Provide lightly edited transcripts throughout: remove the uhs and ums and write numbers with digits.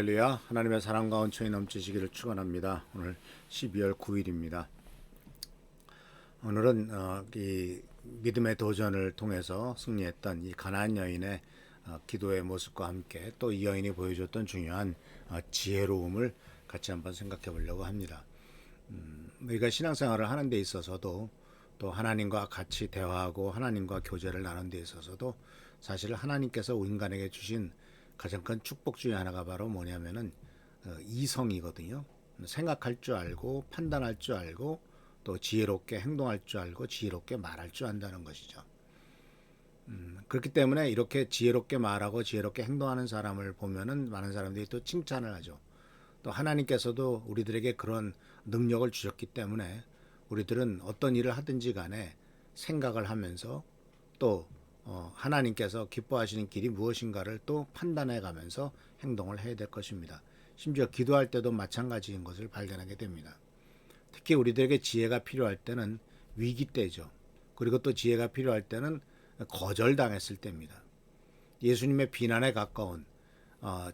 할렐루야. 하나님의 사랑과 은총이 넘치시기를 축원합니다. 오늘 12월 9일입니다. 오늘은 이 믿음의 도전을 통해서 승리했던 이 가나안 여인의 기도의 모습과 함께 또 이 여인이 보여줬던 중요한 지혜로움을 같이 한번 생각해 보려고 합니다. 우리가 신앙생활을 하는 데 있어서도 또 하나님과 같이 대화하고 하나님과 교제를 나누는 데 있어서도 사실 하나님께서 인간에게 주신 가장 큰 축복 중에 하나가 바로 뭐냐면은 이성이거든요. 생각할 줄 알고 판단할 줄 알고 또 지혜롭게 행동할 줄 알고 지혜롭게 말할 줄 안다는 것이죠. 그렇기 때문에 이렇게 지혜롭게 말하고 지혜롭게 행동하는 사람을 보면은 많은 사람들이 또 칭찬을 하죠. 또 하나님께서도 우리들에게 그런 능력을 주셨기 때문에 우리들은 어떤 일을 하든지 간에 생각을 하면서 또 하나님께서 기뻐하시는 길이 무엇인가를 또 판단해 가면서 행동을 해야 될 것입니다. 심지어 기도할 때도 마찬가지인 것을 발견하게 됩니다. 특히 우리들에게 지혜가 필요할 때는 위기 때죠. 그리고 또 지혜가 필요할 때는 거절당했을 때입니다. 예수님의 비난에 가까운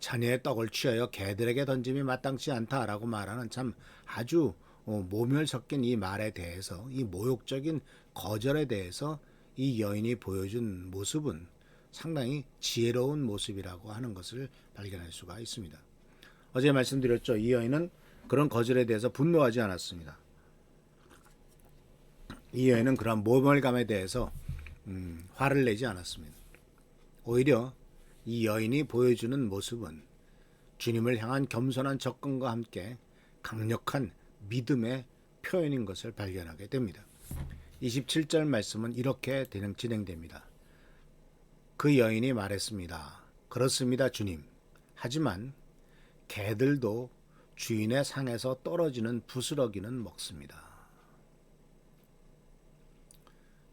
자녀의 떡을 취하여 개들에게 던짐이 마땅치 않다라고 말하는 참 아주 모멸 섞인 이 말에 대해서, 이 모욕적인 거절에 대해서 이 여인이 보여준 모습은 상당히 지혜로운 모습이라고 하는 것을 발견할 수가 있습니다. 어제 말씀드렸죠. 이 여인은 그런 거절에 대해서 분노하지 않았습니다. 이 여인은 그런 모멸감에 대해서 화를 내지 않았습니다. 오히려 이 여인이 보여주는 모습은 주님을 향한 겸손한 접근과 함께 강력한 믿음의 표현인 것을 발견하게 됩니다. 27절 말씀은 이렇게 진행됩니다. 그 여인이 말했습니다. 그렇습니다, 주님. 하지만 개들도 주인의 상에서 떨어지는 부스러기는 먹습니다.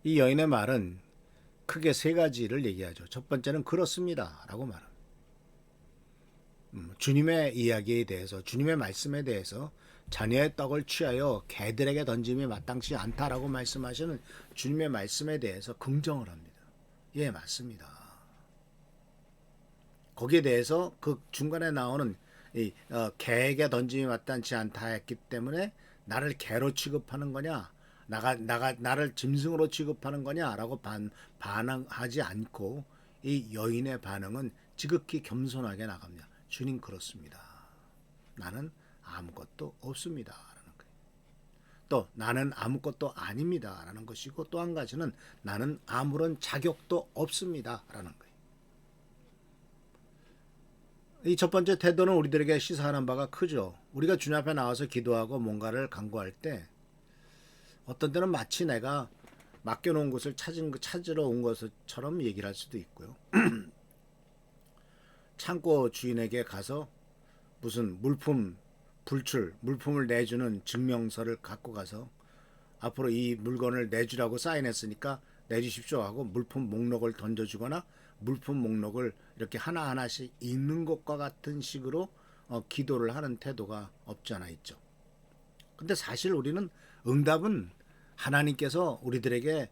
이 여인의 말은 크게 세 가지를 얘기하죠. 첫 번째는 그렇습니다 라고 말합니다. 주님의 이야기에 대해서, 주님의 말씀에 대해서 자녀의 떡을 취하여 개들에게 던짐이 마땅치 않다라고 말씀하시는 주님의 말씀에 대해서 긍정을 합니다. 예, 맞습니다. 거기에 대해서 그 중간에 나오는 개에게 던짐이 마땅치 않다 했기 때문에 나를 개로 취급하는 거냐, 나를 짐승으로 취급하는 거냐라고 반항하지 않고 이 여인의 반응은 지극히 겸손하게 나갑니다. 주님, 그렇습니다. 나는 아무것도 없습니다 라는 거예요. 또 나는 아무것도 아닙니다 라는 것이고, 또 한 가지는 나는 아무런 자격도 없습니다 라는 거예요. 이 첫 번째 태도는 우리들에게 시사하는 바가 크죠. 우리가 주님 앞에 나와서 기도하고 뭔가를 간구할 때 어떤 때는 마치 내가 맡겨놓은 곳을 찾으러 온 것처럼 얘기를 할 수도 있고요. 창고 주인에게 가서 무슨 물품을 내주는 증명서를 갖고 가서 앞으로 이 물건을 내주라고 사인했으니까 내주십시오 하고 물품 목록을 던져주거나 물품 목록을 이렇게 하나하나씩 읽는 것과 같은 식으로 기도를 하는 태도가 없지 않아 있죠. 근데 사실 우리는 응답은 하나님께서 우리들에게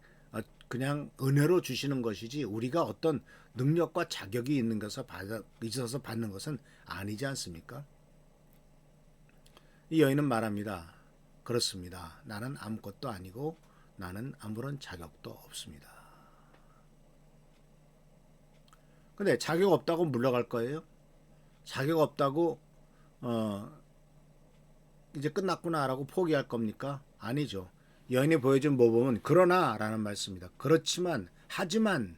그냥 은혜로 주시는 것이지 우리가 어떤 능력과 자격이 있는 것을 있어서 받는 것은 아니지 않습니까? 이 여인은 말합니다. 그렇습니다. 나는 아무것도 아니고 나는 아무런 자격도 없습니다. 근데 자격 없다고 물러갈 거예요? 자격 없다고 이제 끝났구나라고 포기할 겁니까? 아니죠. 여인이 보여준 모범은 그러나라는 말씀입니다. 그렇지만, 하지만,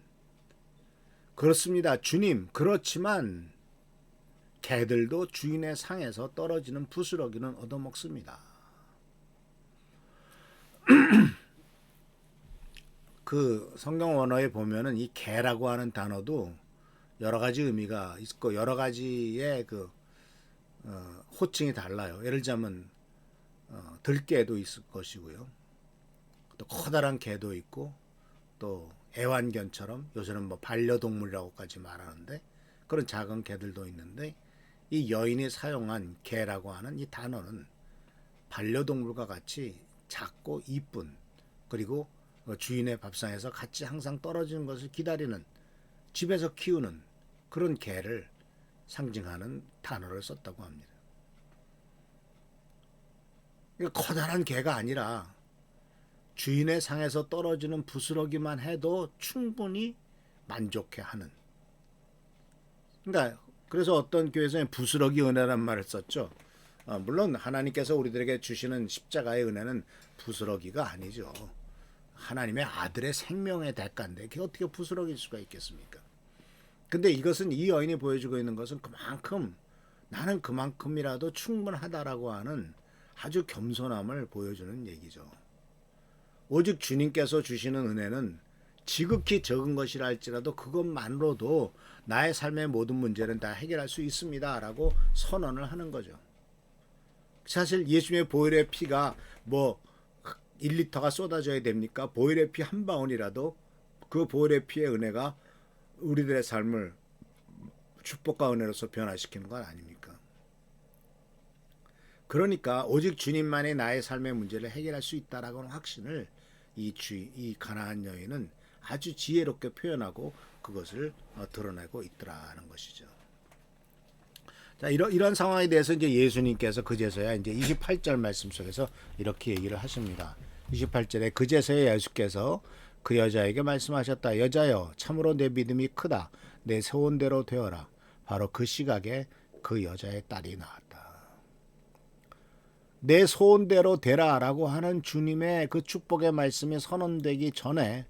그렇습니다. 주님, 그렇지만 개들도 주인의 상에서 떨어지는 부스러기는 얻어먹습니다. 그 성경 원어에 보면은 이 개라고 하는 단어도 여러 가지 의미가 있고 여러 가지의 호칭이 달라요. 예를 들자면 들개도 있을 것이고요. 또 커다란 개도 있고 또 애완견처럼 요새는 뭐 반려동물이라고까지 말하는데 그런 작은 개들도 있는데 이 여인이 사용한 개라고 하는 이 단어는 반려동물과 같이 작고 이쁜, 그리고 주인의 밥상에서 같이 항상 떨어지는 것을 기다리는, 집에서 키우는 그런 개를 상징하는 단어를 썼다고 합니다. 이거 커다란 개가 아니라 주인의 상에서 떨어지는 부스러기만 해도 충분히 만족해하는. 그러니까 그래서 어떤 교회에서는 부스러기 은혜란 말을 썼죠. 물론 하나님께서 우리들에게 주시는 십자가의 은혜는 부스러기가 아니죠. 하나님의 아들의 생명의 대가인데 그게 어떻게 부스러기일 수가 있겠습니까? 근데 이것은 이 여인이 보여주고 있는 것은 그만큼 나는 그만큼이라도 충분하다라고 하는 아주 겸손함을 보여주는 얘기죠. 오직 주님께서 주시는 은혜는 지극히 적은 것이라 할지라도 그것만으로도 나의 삶의 모든 문제는 다 해결할 수 있습니다라고 선언을 하는 거죠. 사실 예수님의 보혈의 피가 뭐 1리터가 쏟아져야 됩니까? 보혈의 피 한 방울이라도 그 보혈의 피의 은혜가 우리들의 삶을 축복과 은혜로서 변화시키는 건 아닙니까? 그러니까 오직 주님만이 나의 삶의 문제를 해결할 수 있다라고 하는 확신을 이 가나안 여인은 아주 지혜롭게 표현하고 그것을 드러내고 있더라는 것이죠. 자, 이런 상황에 대해서 이제 예수님께서 그제서야 이제 28절 말씀 속에서 이렇게 얘기를 하십니다. 28절에 그제서야 예수께서 그 여자에게 말씀하셨다. 여자여, 참으로 내 믿음이 크다. 내 소원대로 되어라. 바로 그 시각에 그 여자의 딸이 나왔다. 내 소원대로 되라라고 하는 주님의 그 축복의 말씀이 선언되기 전에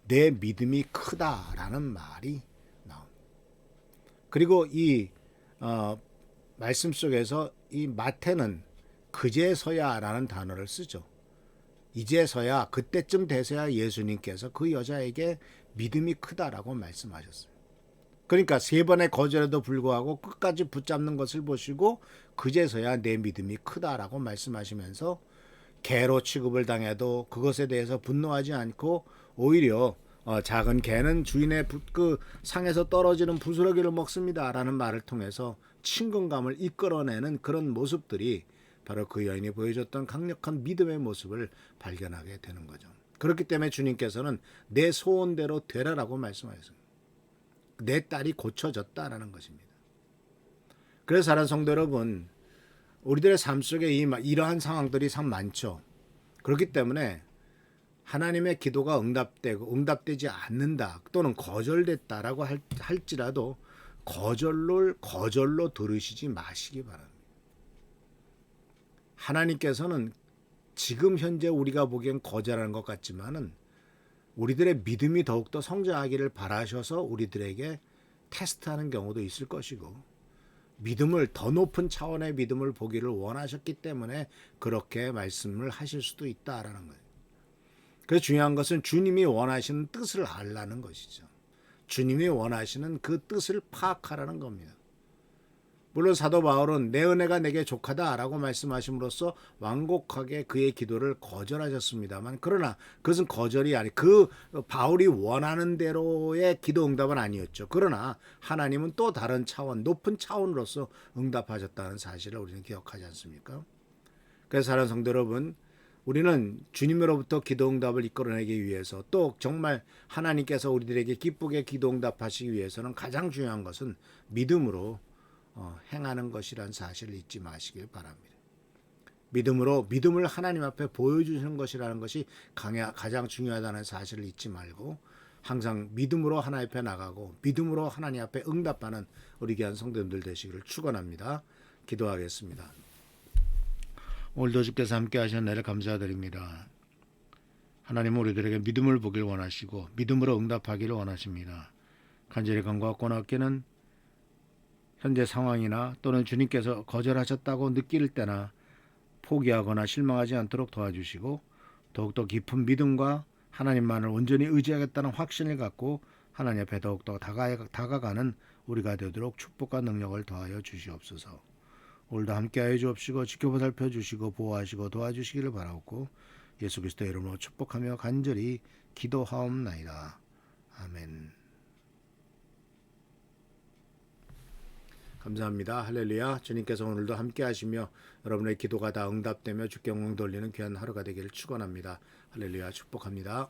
내 믿음이 크다라는 말이 나옵니다. 그리고 이 말씀 속에서 이 마태는 그제서야라는 단어를 쓰죠. 이제서야 그때쯤 돼서야 예수님께서 그 여자에게 믿음이 크다라고 말씀하셨어요. 그러니까 3번의 거절에도 불구하고 끝까지 붙잡는 것을 보시고 그제서야 내 믿음이 크다라고 말씀하시면서 개로 취급을 당해도 그것에 대해서 분노하지 않고 오히려 작은 개는 주인의 그 상에서 떨어지는 부스러기를 먹습니다라는 말을 통해서 친근감을 이끌어내는 그런 모습들이 바로 그 여인이 보여줬던 강력한 믿음의 모습을 발견하게 되는 거죠. 그렇기 때문에 주님께서는 내 소원대로 되라라고 말씀하셨습니다. 내 딸이 고쳐졌다라는 것입니다. 그래서 사랑하는 성도 여러분, 우리들의 삶 속에 이러한 상황들이 참 많죠. 그렇기 때문에 하나님의 기도가 응답되지 않는다 또는 거절됐다라고 할지라도 거절로 들으시지 마시기 바랍니다. 하나님께서는 지금 현재 우리가 보기엔 거절하는 것 같지만은 우리들의 믿음이 더욱더 성장하기를 바라셔서 우리들에게 테스트하는 경우도 있을 것이고 믿음을 더 높은 차원의 믿음을 보기를 원하셨기 때문에 그렇게 말씀을 하실 수도 있다라는 거예요. 그래서 중요한 것은 주님이 원하시는 뜻을 알라는 것이죠. 주님이 원하시는 그 뜻을 파악하라는 겁니다. 물론 사도 바울은 내 은혜가 내게 족하다라고 말씀하심으로써 완곡하게 그의 기도를 거절하셨습니다만 그러나 그것은 거절이 아니 그 바울이 원하는 대로의 기도 응답은 아니었죠. 그러나 하나님은 또 다른 차원 높은 차원으로서 응답하셨다는 사실을 우리는 기억하지 않습니까? 그래서 사랑하는 성도 여러분, 우리는 주님으로부터 기도 응답을 이끌어내기 위해서 또 정말 하나님께서 우리들에게 기쁘게 기도 응답하시기 위해서는 가장 중요한 것은 믿음으로 행하는 것이란 사실을 잊지 마시길 바랍니다. 믿음을 하나님 앞에 보여주시는 것이라는 것이 가장 중요하다는 사실을 잊지 말고 항상 믿음으로 하나님 앞에 나가고 믿음으로 하나님 앞에 응답하는 우리 귀한 성도님들 되시기를 축원합니다. 기도하겠습니다. 오늘도 주께서 함께 하신 은혜를 감사드립니다. 하나님은 우리들에게 믿음을 보길 원하시고 믿음으로 응답하기를 원하십니다. 간절히 간구하고 나기는 현재 상황이나 또는 주님께서 거절하셨다고 느낄 때나 포기하거나 실망하지 않도록 도와주시고 더욱더 깊은 믿음과 하나님만을 온전히 의지하겠다는 확신을 갖고 하나님 앞에 더욱더 다가가는 우리가 되도록 축복과 능력을 더하여 주시옵소서. 오늘도 함께하여 주옵시고 지켜보살펴 주시고 보호하시고 도와주시기를 바라옵고 예수 그리스도의 이름으로 축복하며 간절히 기도하옵나이다. 아멘. 감사합니다. 할렐루야. 주님께서 오늘도 함께 하시며 여러분의 기도가 다 응답되며 주께 영광 돌리는 귀한 하루가 되기를 축원합니다. 할렐루야. 축복합니다.